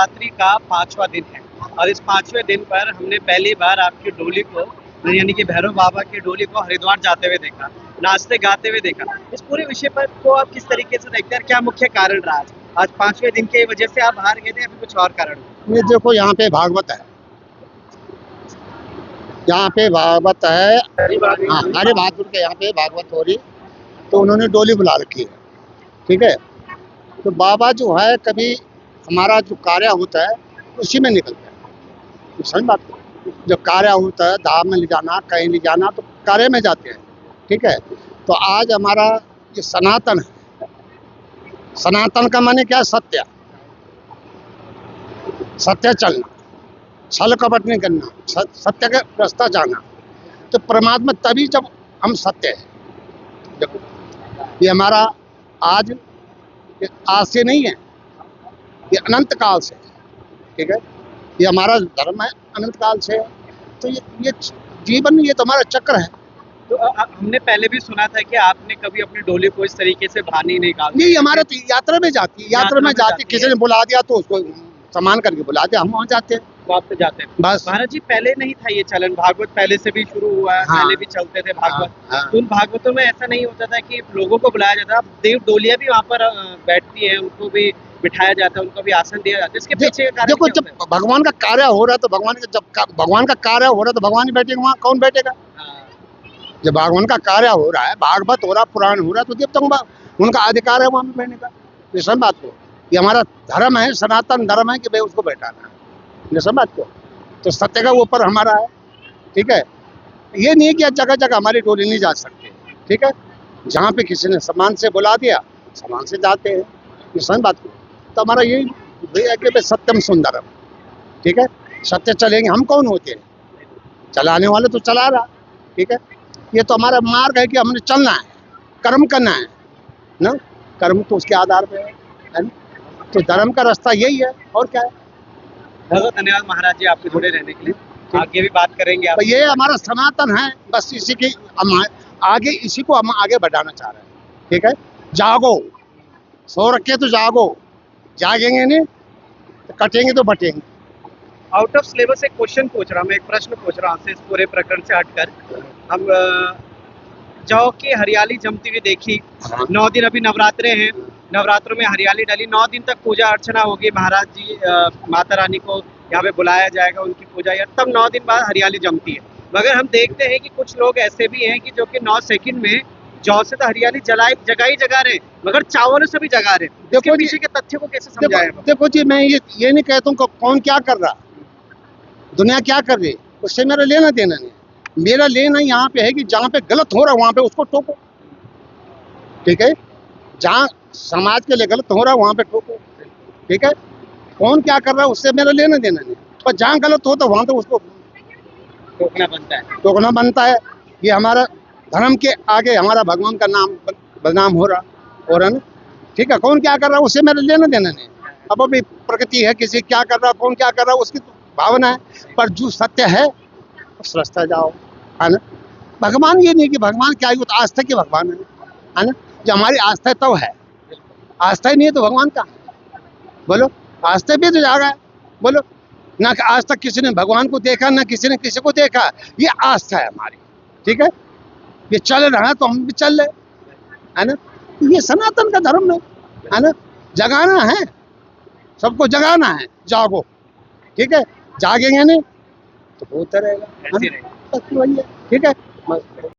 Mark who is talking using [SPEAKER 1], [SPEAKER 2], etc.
[SPEAKER 1] नवरात्रि का 5वां दिन है और इस 5वें दिन पर हमने पहली बार आपकी डोली को यानी कि भैरव बाबा की डोली को हरिद्वार जाते हुए देखा, नाचते गाते हुए देखा। इस पूरे विषय पर को आप किस तरीके से देखते हैं, क्या मुख्य कारण रहा आज 5वें दिन की वजह से आप बाहर गए थे या फिर कुछ और कारण?
[SPEAKER 2] ये देखो यहाँ पे भागवत है, यहाँ पे भागवत है। हाँ, हरे बहादुर के यहाँ पे भागवत हो रही, तो उन्होंने डोली बुला रखी है। ठीक है, तो बाबा जो है कभी हमारा जो कार्य होता है उसी में निकलता है। तो समझ बात को, जब कार्य होता है धाम में ले जाना कहीं ले जाना तो कार्य में जाते हैं। ठीक है, तो आज हमारा ये सनातन है। सनातन का माने क्या? सत्य, सत्य चलना, छल कपट नहीं करना, सत्य का रास्ता जाना। तो परमात्मा तभी जब हम सत्य है। देखो ये हमारा आज से नहीं है, ये अनंत काल से है। ठीक है, ये हमारा धर्म है, अनंत काल से है। तो ये जीवन, ये तो हमारा चक्र है।
[SPEAKER 1] तो हमने पहले भी सुना था कि आपने कभी अपनी डोली को इस तरीके से बाहर नहीं निकाली।
[SPEAKER 2] नहीं, हमारा तो यात्रा में जाती है, यात्रा में जाती, किसी ने बुला दिया तो उसको सम्मान करके बुला दिया, हम वहाँ जाते हैं,
[SPEAKER 1] आप तो जाते हैं
[SPEAKER 2] बस।
[SPEAKER 1] महाराज जी, पहले नहीं था ये चलन, भागवत पहले से भी शुरू हुआ है।
[SPEAKER 2] हाँ,
[SPEAKER 1] पहले भी चलते थे भागवत।
[SPEAKER 2] हाँ।
[SPEAKER 1] तो उन भागवतों में ऐसा नहीं होता था कि लोगों को बुलाया जाता, अब देव डोलियां भी वहाँ पर बैठती है, उनको भी बिठाया जाता है, उनको भी आसन दिया जाता है। इसके पीछे का कारण
[SPEAKER 2] देखो
[SPEAKER 1] क्या
[SPEAKER 2] जब
[SPEAKER 1] होता है?
[SPEAKER 2] भगवान का कार्य हो रहा है तो भगवान का कार्य हो रहा है तो भगवान ही बैठेगा, वहाँ कौन बैठेगा?
[SPEAKER 1] हाँ,
[SPEAKER 2] जब भगवान का कार्य हो रहा है, भागवत हो रहा है, पुराण हो रहा है, तो देवताओं का उनका अधिकार है वहाँ पे बैठने का। ये सब बात को, ये हमारा धर्म है, सनातन धर्म है कि भाई उसको बैठाना है। ये सब बात को, तो सत्य का ऊपर हमारा है। ठीक है, ये नहीं है कि जगह जगह हमारी डोली नहीं जा सकती। ठीक है, जहाँ पे किसी ने सम्मान से बुला दिया, सम्मान से जाते हैं। ये सब बात को, तो हमारा यही है कि भाई सत्यम सुंदरम। ठीक है, सत्य चलेंगे, हम कौन होते हैं? चलाने वाले तो चला रहा। ठीक है, ये तो हमारा मार्ग है कि हमने चलना है, कर्म करना है ना, कर्म तो उसके आधार पे है ना। तो धर्म का रास्ता यही है, और क्या है।
[SPEAKER 1] बहुत धन्यवाद महाराज जी आपके जुड़े रहने के लिए। आगे भी बात करेंगे आप।
[SPEAKER 2] तो ये हमारा सनातन है, बस इसी की हम आगे, इसी को हम आगे बढ़ाना चाह रहे हैं। ठीक है, जागो, सो रखे तो जागो, जागेंगे नहीं तो कटेंगे तो बटेंगे।
[SPEAKER 1] आउट ऑफ सिलेबस एक क्वेश्चन पूछ रहा हूँ मैं, एक प्रश्न पूछ रहा हूँ आपसे, इस पूरे प्रकरण से हटकर। हम जौ की हरियाली जमती हुई देखी।
[SPEAKER 2] हाँ।
[SPEAKER 1] 9 दिन अभी नवरात्रे हैं, नवरात्रों में हरियाली डली, 9 दिन तक पूजा अर्चना होगी। महाराज जी माता रानी को यहाँ पे बुलाया जाएगा, उनकी पूजा, या तब 9 दिन बाद हरियाली जमती है। मगर हम देखते हैं कि कुछ लोग ऐसे भी हैं कि जो कि 9 सेकंड में जौ से तो हरियाली जगा रहे, मगर चावलों से भी जगा रहे। देखो पीछे के तथ्य को कैसे समझाएं?
[SPEAKER 2] देखो जी, मैं ये नहीं कहता हूँ कौन क्या कर रहा, दुनिया क्या कर रही, उससे मेरा लेना देना नहीं। मेरा लेना यहाँ पे है कि जहाँ पे गलत हो रहा है वहाँ पे उसको टोको। ठीक है, जहाँ समाज के लिए गलत हो रहा है वहाँ पे टोको। ठीक है, कौन क्या कर रहा है उससे मेरा लेना देना नहीं, पर जहाँ गलत हो तो वहाँ तो उसको टोकना बनता है। ये हमारा धर्म के आगे हमारा भगवान का नाम बदनाम हो रहा और है ना। ठीक है, कौन क्या कर रहा है उससे मेरा लेना देना नहीं। अब अभी प्रकृति है, किसी क्या कर रहा है, कौन क्या कर रहा है, उसकी तो भावना है, पर जो सत्य है उस रास्ता जाओ, है ना। भगवान ये नहीं कि भगवान क्या है, वो तो आस्था के भगवान है ना। जो हमारी आस्था तो है, आस्था ही नहीं है तो भगवान का बोलो, आस्था भी तो जागा है बोलो ना। आज तक किसी ने भगवान को देखा ना किसी ने किसी को देखा, ये आस्था है हमारी। ठीक है, ये चल रहा है तो हम भी चल रहे, है ना। ये सनातन का धर्म है ना, जगाना है, सबको जगाना है, जागो। ठीक है, जागेंगे नहीं तो होता रहेगा, है ना? बस वही है। ठीक है।